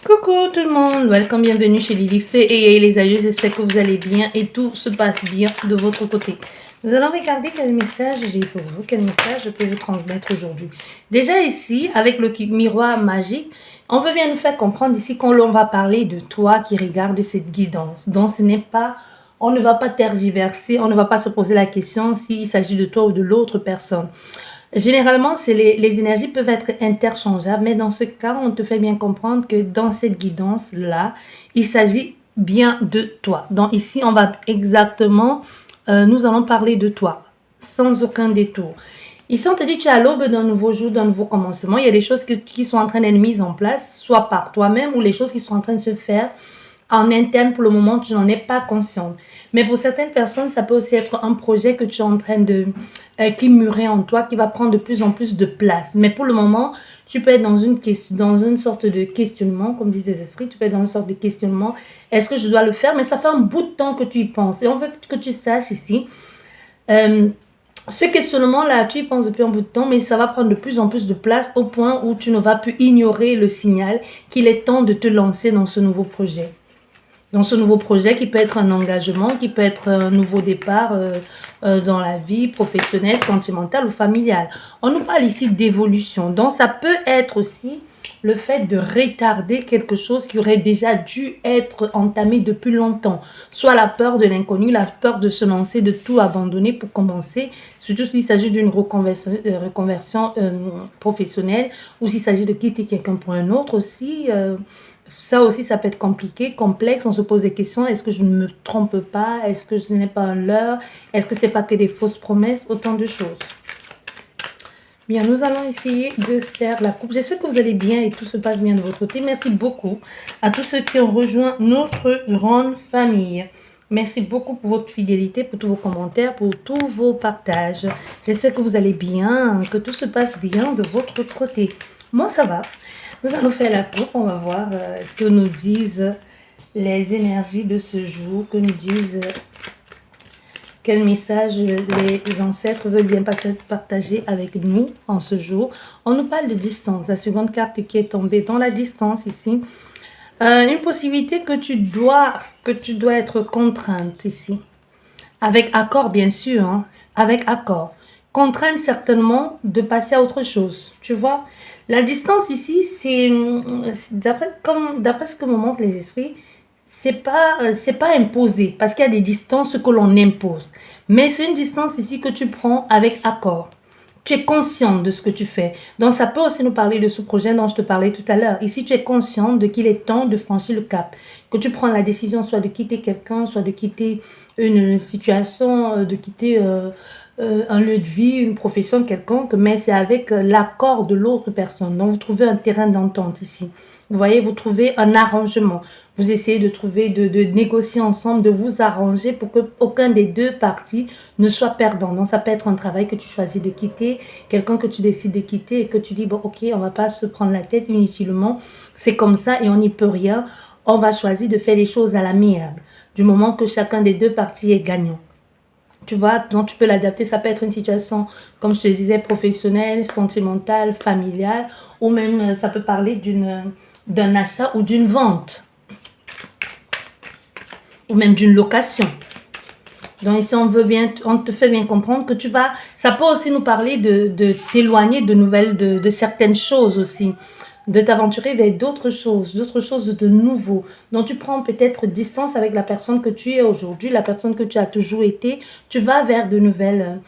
Coucou tout le monde, welcome, bienvenue chez Lily Fée et les aïeux, j'espère que vous allez bien et tout se passe bien de votre côté. Nous allons regarder quel message j'ai pour vous, quel message je peux vous transmettre aujourd'hui. Déjà ici, avec le miroir magique, on veut bien nous faire comprendre ici qu'on va parler de toi qui regarde cette guidance. Donc ce n'est pas, on ne va pas tergiverser, on ne va pas se poser la question s'il s'agit de toi ou de l'autre personne. Généralement, les énergies peuvent être interchangeables, mais dans ce cas, on te fait bien comprendre que dans cette guidance-là, il s'agit bien de toi. Donc ici, on va exactement, nous allons parler de toi, sans aucun détour. Ici, on te dit, tu es à l'aube d'un nouveau jour, d'un nouveau commencement. Il y a des choses qui sont en train d'être mises en place, soit par toi-même ou les choses qui sont en train de se faire en interne. Pour le moment, tu n'en es pas consciente. Mais pour certaines personnes, ça peut aussi être un projet que tu es en train de... qui mûrit en toi, qui va prendre de plus en plus de place. Mais pour le moment, tu peux être dans une sorte de questionnement, comme disent les esprits, tu peux être dans une sorte de questionnement. Est-ce que je dois le faire? Mais ça fait un bout de temps que tu y penses. Et on veut que tu saches ici... ce questionnement-là, tu y penses depuis un bout de temps, mais ça va prendre de plus en plus de place au point où tu ne vas plus ignorer le signal qu'il est temps de te lancer dans ce nouveau projet. Dans ce nouveau projet qui peut être un engagement, qui peut être un nouveau départ dans la vie professionnelle, sentimentale ou familiale. On nous parle ici d'évolution. Donc, ça peut être aussi le fait de retarder quelque chose qui aurait déjà dû être entamé depuis longtemps. Soit la peur de l'inconnu, la peur de se lancer, de tout abandonner pour commencer. Surtout s'il s'agit d'une reconversion professionnelle ou s'il s'agit de quitter quelqu'un pour un autre aussi. Ça aussi, ça peut être compliqué, complexe. On se pose des questions. Est-ce que je ne me trompe pas? Est-ce que ce n'est pas un leurre? Est-ce que ce n'est pas que des fausses promesses? Autant de choses. Bien, nous allons essayer de faire la coupe. J'espère que vous allez bien et tout se passe bien de votre côté. Merci beaucoup à tous ceux qui ont rejoint notre grande famille. Merci beaucoup pour votre fidélité, pour tous vos commentaires, pour tous vos partages. J'espère que vous allez bien, que tout se passe bien de votre côté. Moi, ça va. Nous allons faire la coupe, on va voir que nous disent les énergies de ce jour, que nous disent quel message les ancêtres veulent bien partager avec nous en ce jour. On nous parle de distance, la seconde carte qui est tombée dans la distance ici. Une possibilité que tu dois être contrainte ici. Avec accord bien sûr, hein, avec accord. Contrainte certainement de passer à autre chose, tu vois. La distance ici, c'est d'après ce que me montrent les esprits, c'est pas imposé parce qu'il y a des distances que l'on impose. Mais c'est une distance ici que tu prends avec accord. Tu es consciente de ce que tu fais. Donc, ça peut aussi nous parler de ce projet dont je te parlais tout à l'heure. Ici, tu es consciente de qu'il est temps de franchir le cap. Que tu prends la décision soit de quitter quelqu'un, soit de quitter une situation, de quitter un lieu de vie, une profession quelconque, mais c'est avec l'accord de l'autre personne. Donc, vous trouvez un terrain d'entente ici. Vous voyez, vous trouvez un arrangement. Vous essayez de trouver, de négocier ensemble, de vous arranger pour que aucun des deux parties ne soit perdant. Donc, ça peut être un travail que tu choisis de quitter, quelqu'un que tu décides de quitter et que tu dis, bon, ok, on va pas se prendre la tête inutilement. C'est comme ça et on n'y peut rien. On va choisir de faire les choses à l'amiable, du moment que chacun des deux parties est gagnant. Tu vois, donc tu peux l'adapter. Ça peut être une situation, comme je te disais, professionnelle, sentimentale, familiale, ou même ça peut parler d'un achat ou d'une vente, ou même d'une location. Donc ici, on te fait bien comprendre que tu vas... Ça peut aussi nous parler de t'éloigner de certaines choses aussi, de t'aventurer vers d'autres choses de nouveau. Donc tu prends peut-être distance avec la personne que tu es aujourd'hui, la personne que tu as toujours été. Tu vas vers de nouvelles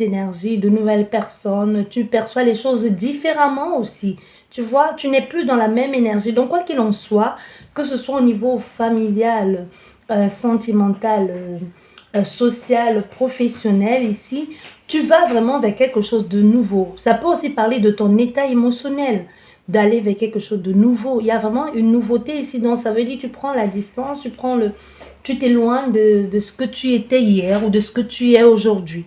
énergies, de nouvelles personnes. Tu perçois les choses différemment aussi. Tu vois, tu n'es plus dans la même énergie. Donc quoi qu'il en soit, que ce soit au niveau familial, sentimental, social, professionnel ici, tu vas vraiment vers quelque chose de nouveau. Ça peut aussi parler de ton état émotionnel, d'aller vers quelque chose de nouveau. Il y a vraiment une nouveauté ici. Donc, ça veut dire que tu prends la distance, tu t'éloignes de ce que tu étais hier ou de ce que tu es aujourd'hui.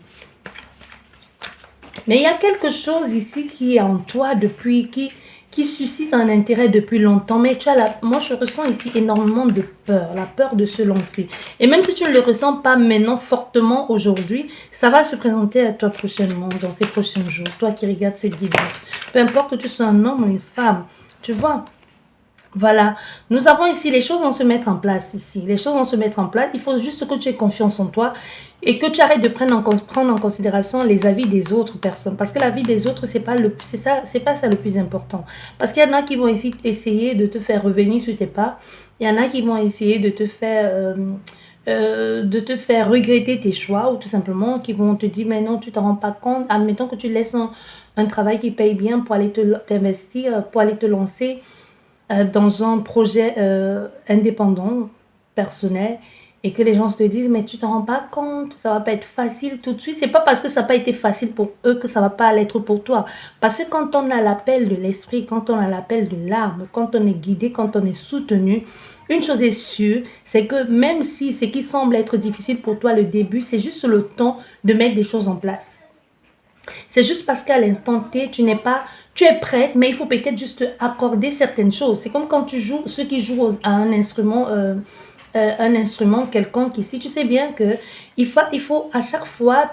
Mais il y a quelque chose ici qui est en toi depuis, qui suscite un intérêt depuis longtemps. Mais moi, je ressens ici énormément de peur, la peur de se lancer. Et même si tu ne le ressens pas maintenant fortement aujourd'hui, ça va se présenter à toi prochainement, dans ces prochains jours. Toi qui regardes cette vidéo. Peu importe que tu sois un homme ou une femme, tu vois. Voilà, nous avons ici, les choses vont se mettre en place ici. Les choses vont se mettre en place. Il faut juste que tu aies confiance en toi et que tu arrêtes de prendre en considération les avis des autres personnes. Parce que l'avis des autres, c'est pas ça le plus important. Parce qu'il y en a qui vont essayer de te faire revenir sur tes pas. Il y en a qui vont essayer de te faire regretter tes choix ou tout simplement qui vont te dire mais non, tu t'en rends pas compte. Admettons que tu laisses un travail qui paye bien pour aller t'investir, pour aller te lancer dans un projet indépendant, personnel, et que les gens te disent mais tu t'en rends pas compte, ça va pas être facile tout de suite. C'est pas parce que ça n'a pas été facile pour eux que ça va pas l'être pour toi. Parce que quand on a l'appel de l'esprit, quand on a l'appel de l'âme, quand on est guidé, quand on est soutenu, une chose est sûre, c'est que même si ce qui semble être difficile pour toi le début, c'est juste le temps de mettre des choses en place. C'est juste parce qu'à l'instant T, tu es prête, mais il faut peut-être juste accorder certaines choses. C'est comme quand tu joues, ceux qui jouent à un instrument quelconque ici, tu sais bien que il faut à chaque fois,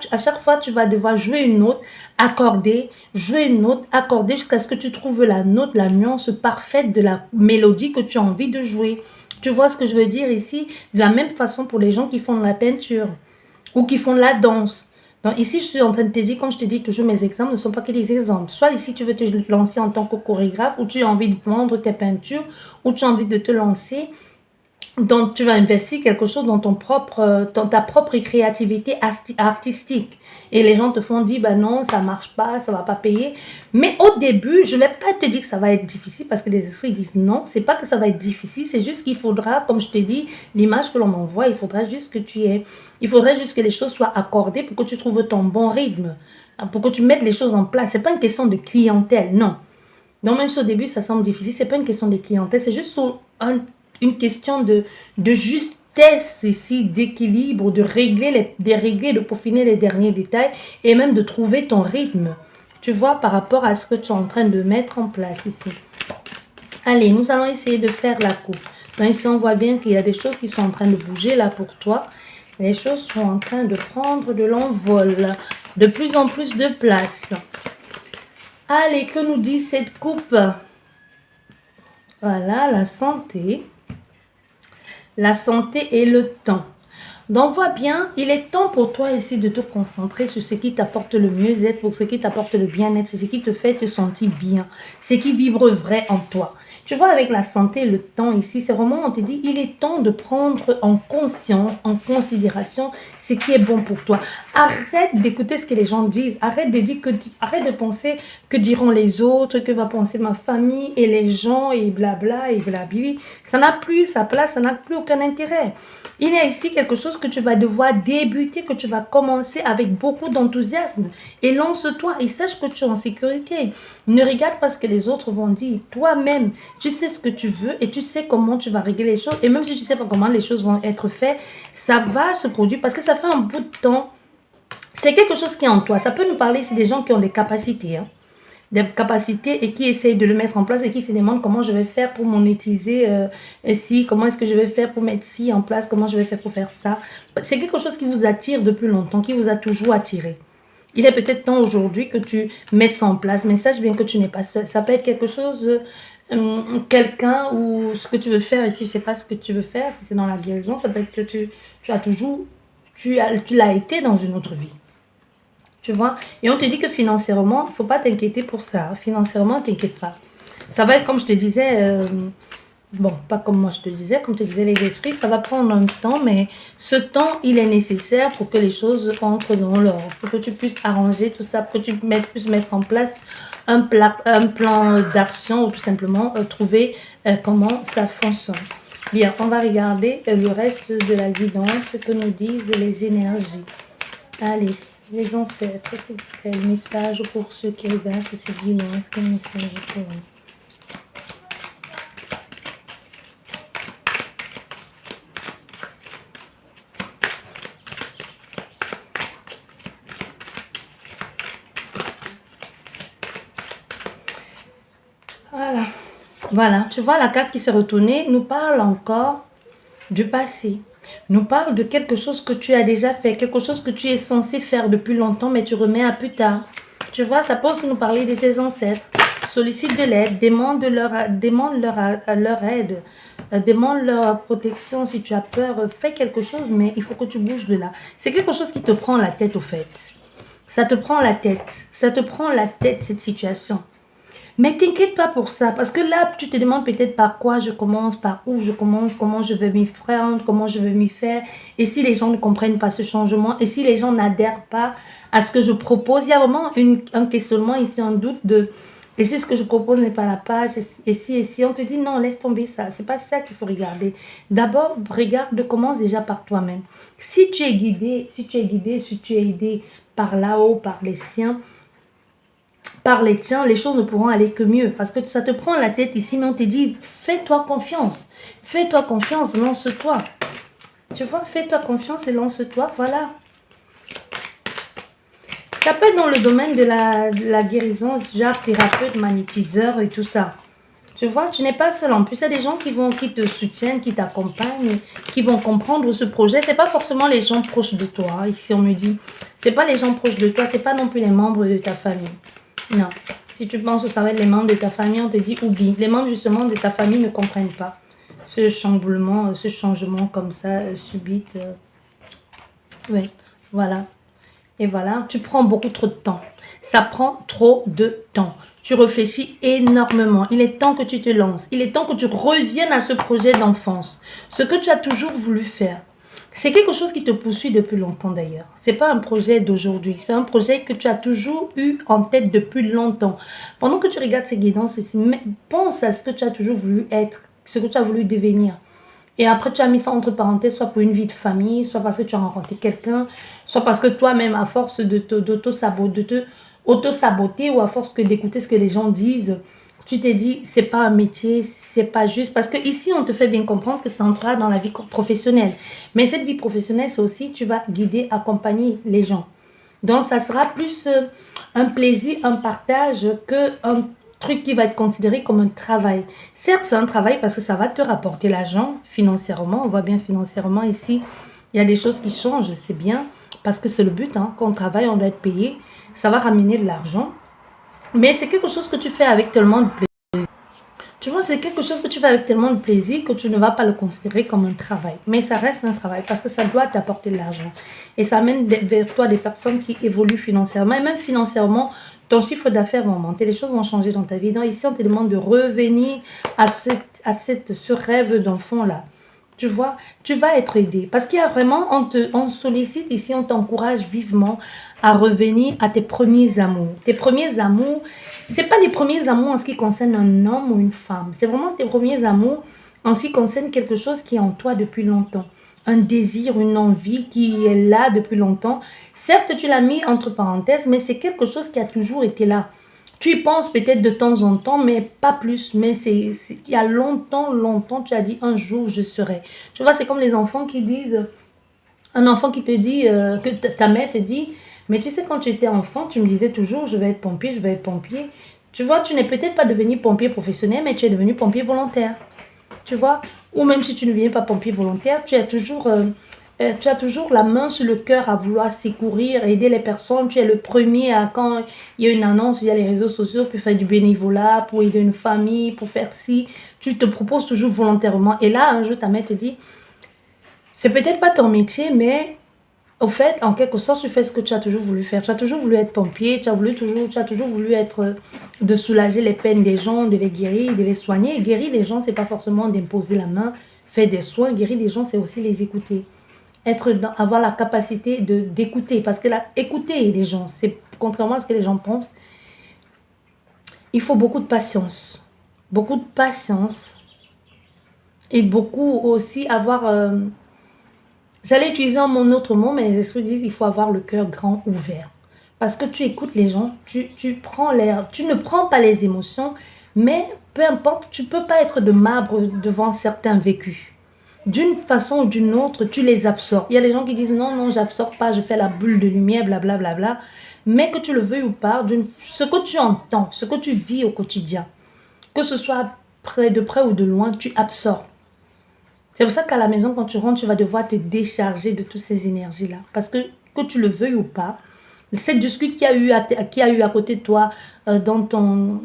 tu vas devoir jouer une note, accorder, jouer une note, accorder jusqu'à ce que tu trouves la note, la nuance parfaite de la mélodie que tu as envie de jouer. Tu vois ce que je veux dire ici? De la même façon pour les gens qui font de la peinture ou qui font de la danse. Donc ici, je suis en train de te dire, comme je te dis toujours, mes exemples ne sont pas que des exemples. Soit ici, tu veux te lancer en tant que chorégraphe, ou tu as envie de vendre tes peintures, ou tu as envie de te lancer. Donc, tu vas investir quelque chose dans dans ta propre créativité artistique. Et les gens te font dire, bah non, ça marche pas, ça va pas payer. Mais au début, je vais pas te dire que ça va être difficile parce que les esprits disent non, c'est pas que ça va être difficile, c'est juste qu'il faudra, comme je te dis, l'image que l'on m'envoie, il faudra juste que il faudrait juste que les choses soient accordées pour que tu trouves ton bon rythme, pour que tu mettes les choses en place. C'est pas une question de clientèle, non. Donc, même si au début, ça semble difficile, c'est pas une question de clientèle, c'est juste une question de justesse ici, d'équilibre, de régler, de peaufiner les derniers détails et même de trouver ton rythme, tu vois, par rapport à ce que tu es en train de mettre en place ici. Allez, nous allons essayer de faire la coupe. Donc ici, on voit bien qu'il y a des choses qui sont en train de bouger là pour toi. Les choses sont en train de prendre de l'envol, de plus en plus de place. Allez, que nous dit cette coupe? Voilà, la santé et le temps. Donc, vois bien, il est temps pour toi ici de te concentrer sur ce qui t'apporte le mieux-être, pour ce qui t'apporte le bien-être, ce qui te fait te sentir bien, ce qui vibre vrai en toi. Tu vois, avec la santé, le temps ici, c'est vraiment, on te dit, il est temps de prendre en conscience, en considération ce qui est bon pour toi. Arrête d'écouter ce que les gens disent. Arrête de penser que diront les autres, que va penser ma famille et les gens et blabla et blabli. Ça n'a plus sa place, ça n'a plus aucun intérêt. Il y a ici quelque chose que tu vas devoir débuter, que tu vas commencer avec beaucoup d'enthousiasme. Et lance-toi et sache que tu es en sécurité. Ne regarde pas ce que les autres vont dire. Toi-même, tu sais ce que tu veux et tu sais comment tu vas régler les choses. Et même si tu ne sais pas comment les choses vont être faites, ça va se produire parce que ça fait un bout de temps. C'est quelque chose qui est en toi. Ça peut nous parler ici des gens qui ont des capacités. Des capacités et qui essayent de le mettre en place et qui se demandent comment je vais faire pour monétiser comment est-ce que je vais faire pour mettre ci en place, comment je vais faire pour faire ça. C'est quelque chose qui vous attire depuis longtemps, qui vous a toujours attiré. Il est peut-être temps aujourd'hui que tu mettes ça en place, mais sache bien que tu n'es pas seul. Ça peut être quelque chose, quelqu'un ou ce que tu veux faire ici, je ne sais pas ce que tu veux faire, si c'est dans la guérison, ça peut être que tu l'as été dans une autre vie. Tu vois, et on te dit que financièrement, il ne faut pas t'inquiéter pour ça. Financièrement, t'inquiète pas. Ça va être comme je te disais, bon, pas comme moi je te disais, comme je te disais les esprits, ça va prendre un temps, mais ce temps, il est nécessaire pour que les choses entrent dans l'ordre, pour que tu puisses arranger tout ça, pour que tu puisses mettre en place un plan d'action ou tout simplement trouver comment ça fonctionne. Bien, on va regarder le reste de la guidance que nous disent les énergies. Allez. Les ancêtres, s'il vous plaît, le message pour ceux qui regardent cette guidance, quel message pour eux? Voilà, tu vois la carte qui s'est retournée nous parle encore du passé. Nous parle de quelque chose que tu as déjà fait, quelque chose que tu es censé faire depuis longtemps, mais tu remets à plus tard. Tu vois, ça peut aussi nous parler de tes ancêtres. Sollicite de l'aide, demande leur aide, demande leur protection. Si tu as peur, fais quelque chose, mais il faut que tu bouges de là. C'est quelque chose qui te prend la tête au fait. Ça te prend la tête. Ça te prend la tête, cette situation. Mais t'inquiète pas pour ça, parce que là, tu te demandes peut-être par quoi je commence, par où je commence, comment je vais m'y prendre, comment je vais m'y faire. Et si les gens ne comprennent pas ce changement, et si les gens n'adhèrent pas à ce que je propose, il y a vraiment un questionnement ici, un doute de... Et si ce que je propose n'est pas la page, et si on te dit non, laisse tomber ça, c'est pas ça qu'il faut regarder. D'abord, regarde, commence déjà par toi-même. Si tu es guidé, si tu es aidé par là-haut, par les siens, par les tiens, les choses ne pourront aller que mieux. Parce que ça te prend la tête ici, mais on te dit, fais-toi confiance. Fais-toi confiance, lance-toi. Tu vois, fais-toi confiance et lance-toi, voilà. Ça peut être dans le domaine de la guérison, genre thérapeute, magnétiseur et tout ça. Tu vois, tu n'es pas seul. En plus, il y a des gens qui te soutiennent, qui t'accompagnent, qui vont comprendre ce projet. Ce n'est pas forcément les gens proches de toi. Ici, on me dit, ce n'est pas les gens proches de toi, ce n'est pas non plus les membres de ta famille. Non. Si tu penses que ça va être les membres de ta famille, on te dit oublie. Les membres justement de ta famille ne comprennent pas ce chamboulement, ce changement comme ça, subite. Oui, voilà. Et voilà, tu prends beaucoup trop de temps. Ça prend trop de temps. Tu réfléchis énormément. Il est temps que tu te lances. Il est temps que tu reviennes à ce projet d'enfance. Ce que tu as toujours voulu faire. C'est quelque chose qui te poursuit depuis longtemps d'ailleurs. Ce n'est pas un projet d'aujourd'hui. C'est un projet que tu as toujours eu en tête depuis longtemps. Pendant que tu regardes ces guidances ici, pense à ce que tu as toujours voulu être, ce que tu as voulu devenir. Et après, tu as mis ça entre parenthèses, soit pour une vie de famille, soit parce que tu as rencontré quelqu'un, soit parce que toi-même, à force de te auto-saboter ou à force d'écouter ce que les gens disent, tu t'es dit, c'est pas un métier, c'est pas juste. Parce que ici, on te fait bien comprendre que ça entrera dans la vie professionnelle. Mais cette vie professionnelle, c'est aussi, tu vas guider, accompagner les gens. Donc, ça sera plus un plaisir, un partage qu'un truc qui va être considéré comme un travail. Certes, c'est un travail parce que ça va te rapporter l'argent financièrement. On voit bien financièrement ici, il y a des choses qui changent, c'est bien. Parce que c'est le but, hein. Quand on travaille, on doit être payé. Ça va ramener de l'argent. Mais c'est quelque chose que tu fais avec tellement de plaisir. Tu vois, c'est quelque chose que tu fais avec tellement de plaisir que tu ne vas pas le considérer comme un travail. Mais ça reste un travail parce que ça doit t'apporter de l'argent. Et ça amène vers toi des personnes qui évoluent financièrement. Et même financièrement, ton chiffre d'affaires va augmenter. Les choses vont changer dans ta vie. Donc ici, on te demande de revenir à ce rêve d'enfant-là. Tu vois, tu vas être aidé. Parce qu'il y a vraiment, on sollicite ici, on t'encourage vivement à revenir à tes premiers amours. Tes premiers amours, ce n'est pas les premiers amours en ce qui concerne un homme ou une femme. C'est vraiment tes premiers amours en ce qui concerne quelque chose qui est en toi depuis longtemps. Un désir, une envie qui est là depuis longtemps. Certes, tu l'as mis entre parenthèses, mais c'est quelque chose qui a toujours été là. Tu y penses peut-être de temps en temps, mais pas plus. Mais il y a longtemps, tu as dit un jour je serai. Tu vois, c'est comme les enfants qui disent, un enfant qui te dit, que ta mère te dit, mais tu sais, quand tu étais enfant, tu me disais toujours, je vais être pompier, je vais être pompier. Tu vois, tu n'es peut-être pas devenu pompier professionnel, mais tu es devenu pompier volontaire. Tu vois, ou même si tu ne viens pas pompier volontaire, tu as toujours la main sur le cœur à vouloir secourir, aider les personnes. Tu es le premier à, quand il y a une annonce via les réseaux sociaux, pour faire du bénévolat, pour aider une famille, pour faire ci. Tu te proposes toujours volontairement. Et là, un jour, ta mère te dit, c'est peut-être pas ton métier, mais au fait, en quelque sorte, tu fais ce que tu as toujours voulu faire. Tu as toujours voulu être pompier, tu as toujours voulu être, de soulager les peines des gens, de les guérir, de les soigner. Et guérir les gens, c'est pas forcément d'imposer la main, faire des soins. Guérir les gens, c'est aussi les écouter. Avoir la capacité d'écouter. Parce que écouter les gens, c'est contrairement à ce que les gens pensent, il faut beaucoup de patience. Beaucoup de patience. Et beaucoup aussi avoir... J'allais utiliser un autre mot, mais les esprits disent qu'il faut avoir le cœur grand ouvert. Parce que tu écoutes les gens, tu prends l'air, tu ne prends pas les émotions, mais peu importe, tu ne peux pas être de marbre devant certains vécus. D'une façon ou d'une autre, tu les absorbes. Il y a des gens qui disent non, non, j'absorbe pas, je fais la bulle de lumière, blablabla. Bla, bla, bla. Mais que tu le veuilles ou pas, ce que tu entends, ce que tu vis au quotidien, que ce soit de près ou de loin, tu absorbes. C'est pour ça qu'à la maison, quand tu rentres, tu vas devoir te décharger de toutes ces énergies-là. Parce que tu le veuilles ou pas, cette discute qu'il y a eu à côté de toi, dans ton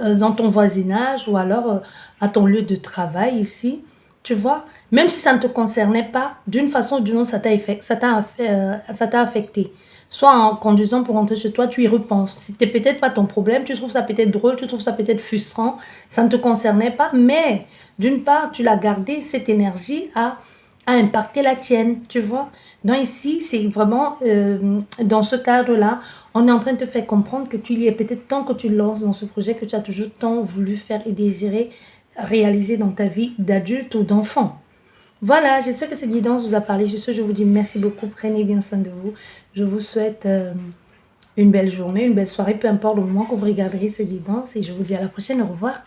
dans ton voisinage ou alors à ton lieu de travail ici, tu vois. Même si ça ne te concernait pas, d'une façon ou d'une autre, ça t'a affecté. Soit en conduisant pour rentrer chez toi, tu y repenses. C'était peut-être pas ton problème, tu trouves ça peut-être drôle, tu trouves ça peut-être frustrant, ça ne te concernait pas, mais d'une part, tu l'as gardé, cette énergie a impacté la tienne, tu vois. Donc ici, c'est vraiment dans ce cadre-là, on est en train de te faire comprendre que tu y es peut-être temps que tu lances dans ce projet que tu as toujours tant voulu faire et désirer réaliser dans ta vie d'adulte ou d'enfant. Voilà, j'espère que cette guidance vous a parlé. Je vous dis merci beaucoup. Prenez bien soin de vous. Je vous souhaite une belle journée, une belle soirée, peu importe le moment que vous regarderez cette guidance. Et je vous dis à la prochaine. Au revoir.